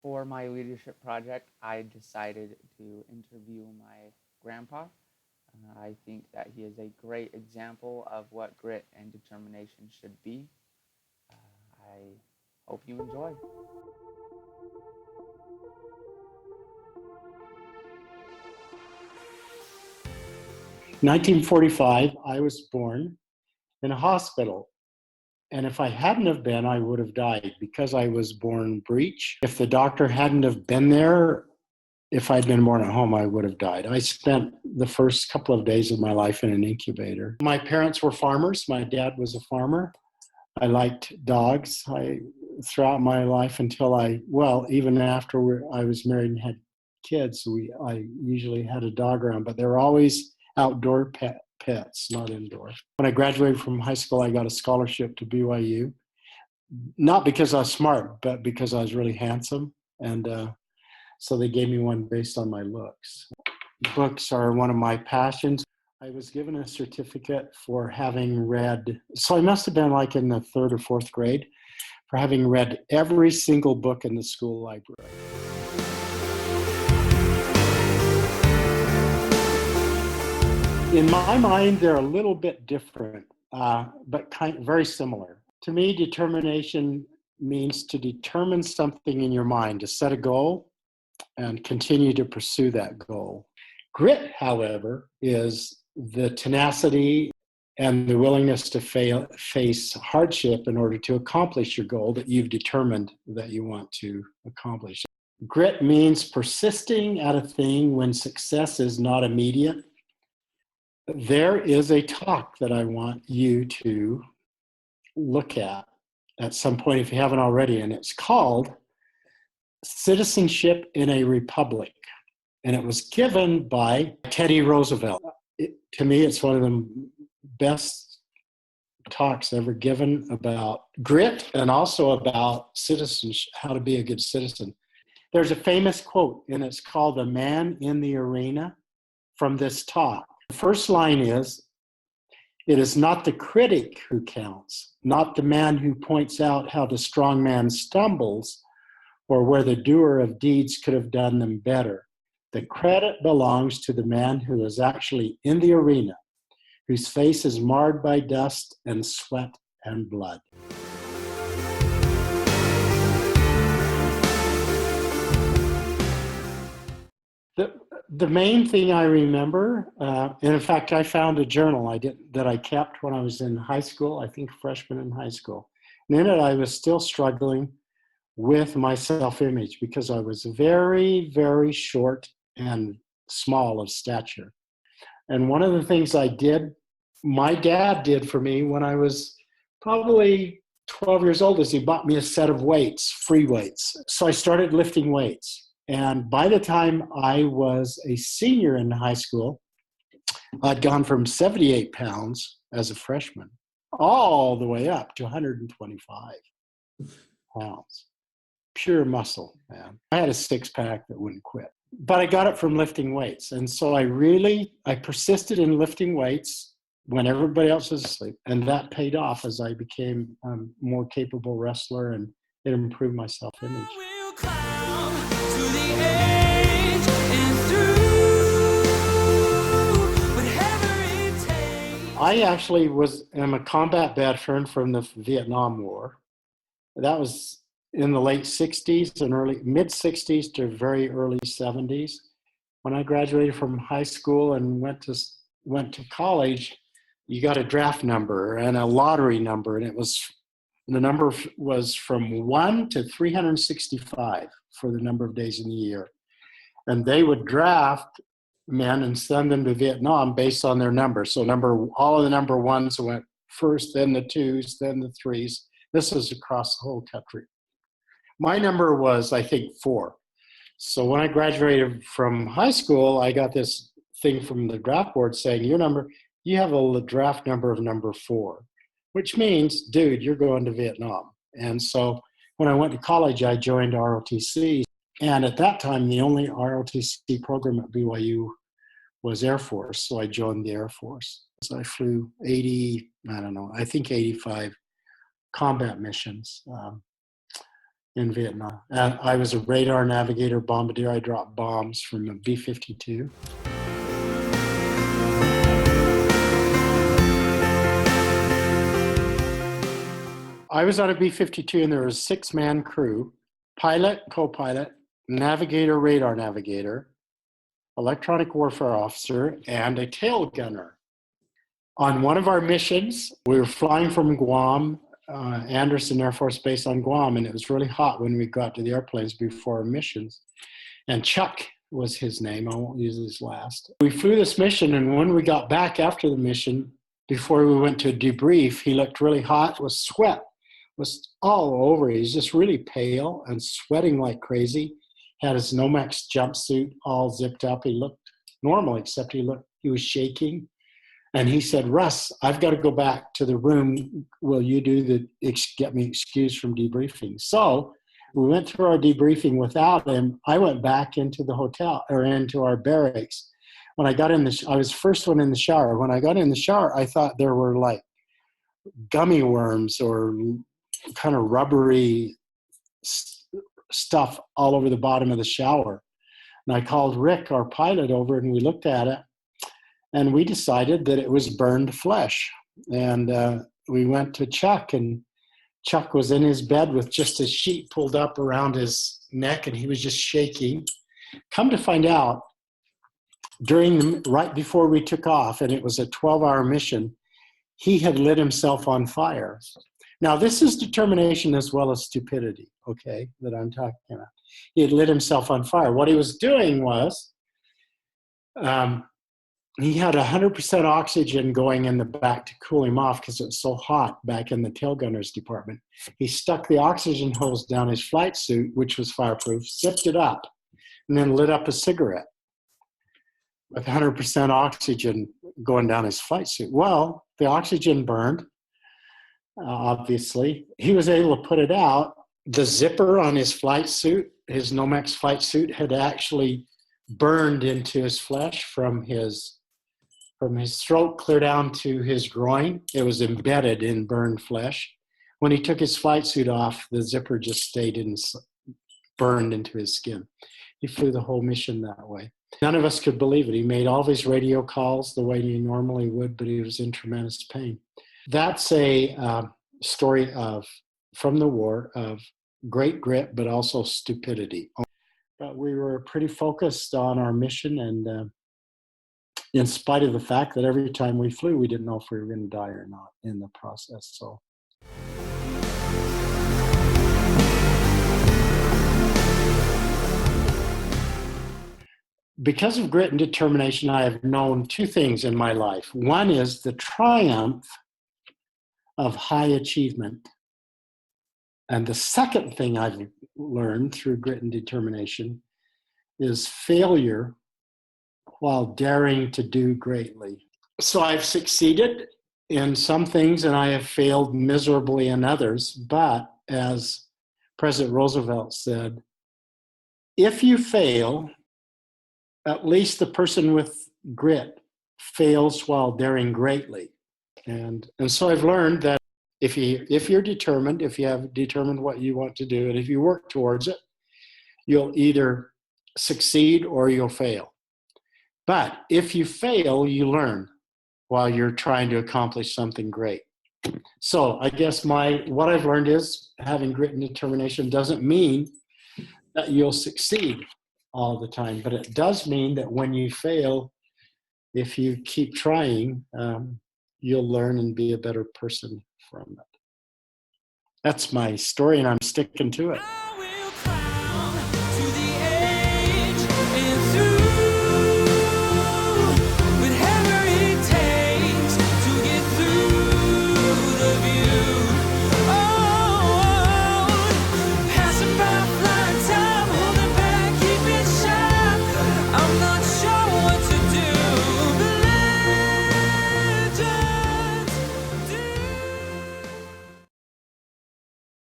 For my leadership project, I decided to interview my grandpa. I think that he is a great example of what grit and determination should be. I hope you enjoy. 1945, I was born in a hospital. And if I hadn't have been, I would have died because I was born breech. If the doctor hadn't have been there, if I'd been born at home, I would have died. I spent the first couple of days of my life in an incubator. My parents were farmers. My dad was a farmer. I liked dogs. Throughout my life until even after I was married and had kids, I usually had a dog around, but they were always outdoor pets, not indoor. When I graduated from high school, I got a scholarship to BYU, not because I was smart, but because I was really handsome. And so they gave me one based on my looks. Books are one of my passions. I was given a certificate for having read, so I must have been like in the third or fourth grade, for having read every single book in the school library. In my mind, they're a little bit different, but very similar. To me, determination means to determine something in your mind, to set a goal and continue to pursue that goal. Grit, however, is the tenacity and the willingness to face hardship in order to accomplish your goal that you've determined that you want to accomplish. Grit means persisting at a thing when success is not immediate. There is a talk that I want you to look at some point if you haven't already, and it's called Citizenship in a Republic. And it was given by Teddy Roosevelt. To me, it's one of the best talks ever given about grit and also about citizenship, how to be a good citizen. There's a famous quote, and it's called "The Man in the Arena" from this talk. The first line is, "It is not the critic who counts, not the man who points out how the strong man stumbles or where the doer of deeds could have done them better. The credit belongs to the man who is actually in the arena, whose face is marred by dust and sweat and blood." The main thing I remember, and in fact, I found a journal that I kept when I was in high school, I think freshman in high school. And in it, I was still struggling with my self-image because I was very, very short and small of stature. And one of the things my dad did for me when I was probably 12 years old is he bought me a set of weights, free weights. So I started lifting weights. And by the time I was a senior in high school, I'd gone from 78 pounds as a freshman all the way up to 125 pounds. Pure muscle, man. I had a six-pack that wouldn't quit. But I got it from lifting weights. And so I persisted in lifting weights when everybody else was asleep. And that paid off as I became a more capable wrestler, and it improved my self-image. I actually am a combat veteran from the Vietnam War. That was in the late 60s and mid-60s to very early 70s. When I graduated from high school and went to college, you got a draft number and a lottery number, and the number was from 1 to 365 for the number of days in the year. And they would draft men and send them to Vietnam based on their number. So all of the number ones went first, then the twos, then the threes. This is across the whole country. My number was, I think, 4. So when I graduated from high school, I got this thing from the draft board saying, you have a draft number of number 4, which means, dude, you're going to Vietnam. And so when I went to college, I joined ROTC. And at that time, the only ROTC program at BYU was Air Force. So I joined the Air Force. So I flew 85 combat missions. in Vietnam. And I was a radar navigator bombardier. I dropped bombs from a B-52. I was on a B-52 and there was a 6-man crew, pilot, co-pilot, navigator, radar navigator, electronic warfare officer, and a tail gunner. On one of our missions, we were flying from Guam, Anderson Air Force Base on Guam, and it was really hot when we got to the airplanes before our missions. And Chuck was his name. I won't use his last. We flew this mission, and when we got back after the mission, before we went to debrief, he looked really hot, was sweat, was all over. He was just really pale and sweating like crazy. Had his Nomex jumpsuit all zipped up. He looked normal, except he was shaking. And he said, Russ, I've got to go back to the room. Will you get me excused from debriefing? So we went through our debriefing without him. I went back into the hotel or into our barracks. When I got I was first one in the shower. When I got in the shower, I thought there were like gummy worms or kind of rubbery stuff all over the bottom of the shower. And I called Rick, our pilot, over, and we looked at it. And we decided that it was burned flesh. And we went to Chuck, and Chuck was in his bed with just a sheet pulled up around his neck, and he was just shaking. Come to find out, right before we took off, and it was a 12-hour mission, he had lit himself on fire. Now, this is determination as well as stupidity, okay, that I'm talking about. He had lit himself on fire. What he was doing was, he had 100% oxygen going in the back to cool him off because it was so hot back in the tail gunner's department. He stuck the oxygen hose down his flight suit, which was fireproof, zipped it up, and then lit up a cigarette with 100% oxygen going down his flight suit. Well, the oxygen burned, obviously. He was able to put it out. The zipper on his flight suit, his Nomex flight suit, had actually burned into his flesh from his throat clear down to his groin. It was embedded in burned flesh. When he took his flight suit off, the zipper just stayed burned into his skin. He flew the whole mission that way. None of us could believe it. He made all these radio calls the way he normally would, but he was in tremendous pain. That's a story from the war of great grit, but also stupidity. But we were pretty focused on our mission, and in spite of the fact that every time we flew, we didn't know if we were going to die or not in the process. So. Because of grit and determination, I have known two things in my life. One is the triumph of high achievement. And the second thing I've learned through grit and determination is failure while daring to do greatly. So I've succeeded in some things and I have failed miserably in others. But as President Roosevelt said, if you fail, at least the person with grit fails while daring greatly. And so I've learned that if you're determined, if you have determined what you want to do, and if you work towards it, you'll either succeed or you'll fail. But if you fail, you learn while you're trying to accomplish something great. So I guess what I've learned is having grit and determination doesn't mean that you'll succeed all the time, but it does mean that when you fail, if you keep trying, you'll learn and be a better person from it. That's my story, and I'm sticking to it.